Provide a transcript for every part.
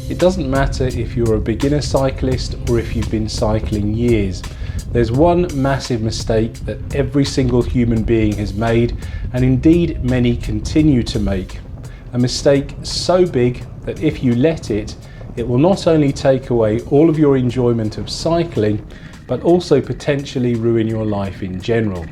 It doesn't matter if you're a beginner cyclist or if you've been cycling years. There's one massive mistake that every single human being has made, and indeed many continue to make. A mistake so big that if you let it, it will not only take away all of your enjoyment of cycling, but also potentially ruin your life in general.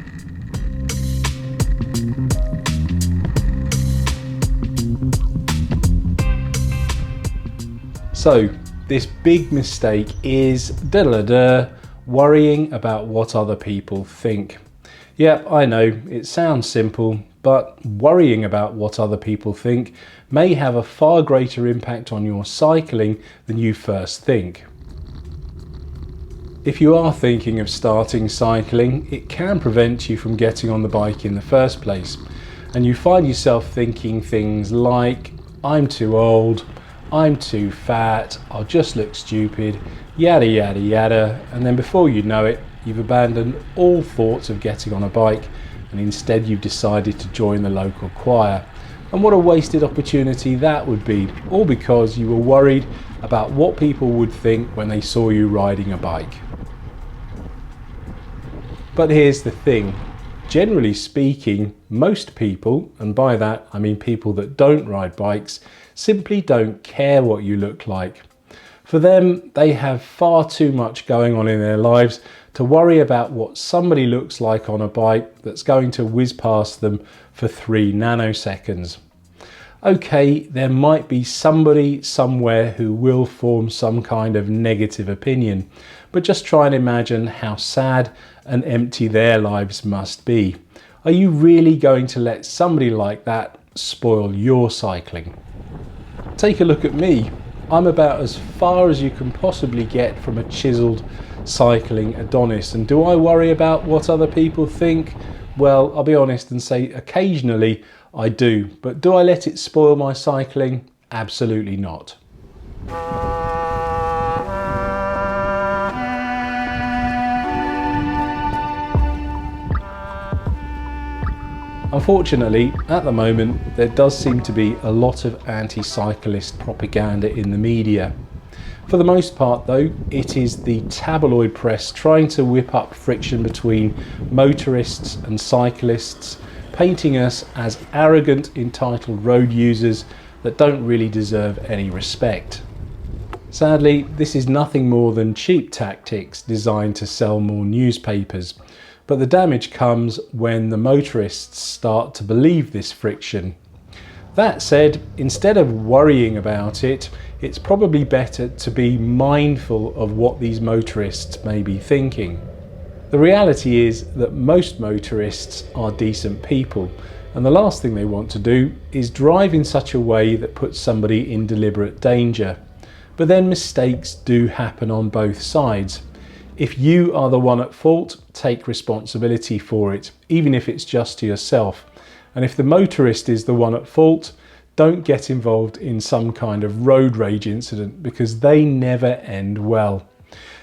So, this big mistake is worrying about what other people think. Yep, I know, it sounds simple, but worrying about what other people think may have a far greater impact on your cycling than you first think. If you are thinking of starting cycling, it can prevent you from getting on the bike in the first place, and you find yourself thinking things like, I'm too old, I'm too fat, I'll just look stupid, yada yada yada, and then before you know it, you've abandoned all thoughts of getting on a bike and instead you've decided to join the local choir. And what a wasted opportunity that would be, all because you were worried about what people would think when they saw you riding a bike. But here's the thing, generally speaking, most people, and by that I mean people that don't ride bikes, simply don't care what you look like. For them, they have far too much going on in their lives to worry about what somebody looks like on a bike that's going to whiz past them for 3 nanoseconds. Okay, there might be somebody somewhere who will form some kind of negative opinion, but just try and imagine how sad and empty their lives must be. Are you really going to let somebody like that spoil your cycling? Take a look at me. I'm about as far as you can possibly get from a chiseled cycling Adonis, and do I worry about what other people think? Well, I'll be honest and say occasionally I do, but do I let it spoil my cycling? Absolutely not. Unfortunately, at the moment, there does seem to be a lot of anti-cyclist propaganda in the media. For the most part though, it is the tabloid press trying to whip up friction between motorists and cyclists, painting us as arrogant, entitled road users that don't really deserve any respect. Sadly, this is nothing more than cheap tactics designed to sell more newspapers. But the damage comes when the motorists start to believe this friction. That said, instead of worrying about it, it's probably better to be mindful of what these motorists may be thinking. The reality is that most motorists are decent people, and the last thing they want to do is drive in such a way that puts somebody in deliberate danger. But then mistakes do happen on both sides. If you are the one at fault, take responsibility for it, even if it's just to yourself. And if the motorist is the one at fault, don't get involved in some kind of road rage incident, because they never end well.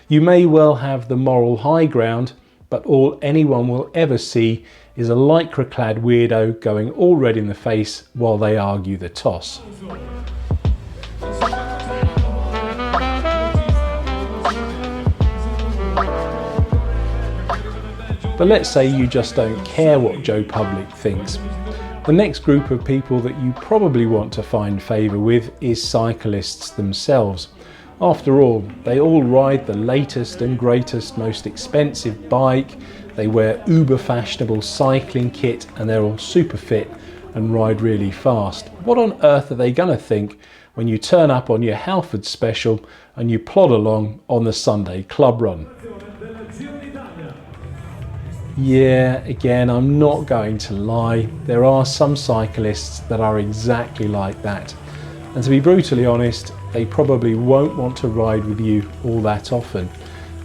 You may well have the moral high ground, but all anyone will ever see is a lycra-clad weirdo going all red in the face while they argue the toss. But let's say you just don't care what Joe Public thinks. The next group of people that you probably want to find favour with is cyclists themselves. After all, they all ride the latest and greatest, most expensive bike, they wear uber fashionable cycling kit, and they're all super fit and ride really fast. What on earth are they going to think when you turn up on your Halford special and you plod along on the Sunday club run? Yeah, again, I'm not going to lie, there are some cyclists that are exactly like that. And to be brutally honest, they probably won't want to ride with you all that often.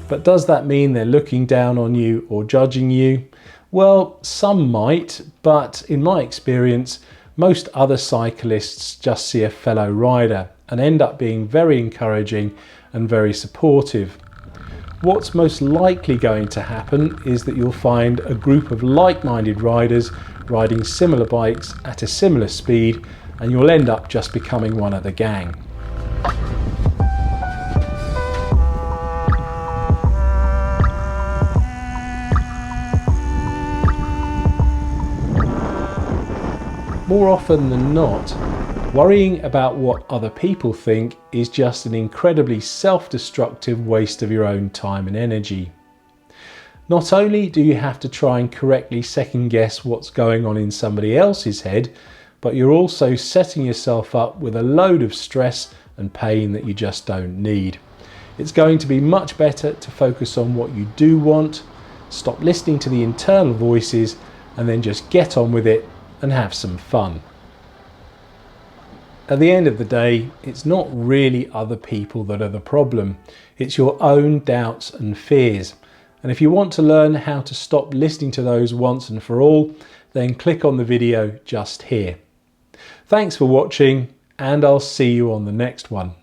But does that mean they're looking down on you or judging you? Well, some might, but in my experience, most other cyclists just see a fellow rider and end up being very encouraging and very supportive. What's most likely going to happen is that you'll find a group of like-minded riders riding similar bikes at a similar speed, and you'll end up just becoming one of the gang. More often than not, worrying about what other people think is just an incredibly self-destructive waste of your own time and energy. Not only do you have to try and correctly second guess what's going on in somebody else's head, but you're also setting yourself up with a load of stress and pain that you just don't need. It's going to be much better to focus on what you do want, stop listening to the internal voices, and then just get on with it and have some fun. At the end of the day, it's not really other people that are the problem. It's your own doubts and fears. And if you want to learn how to stop listening to those once and for all, then click on the video just here. Thanks for watching, and I'll see you on the next one.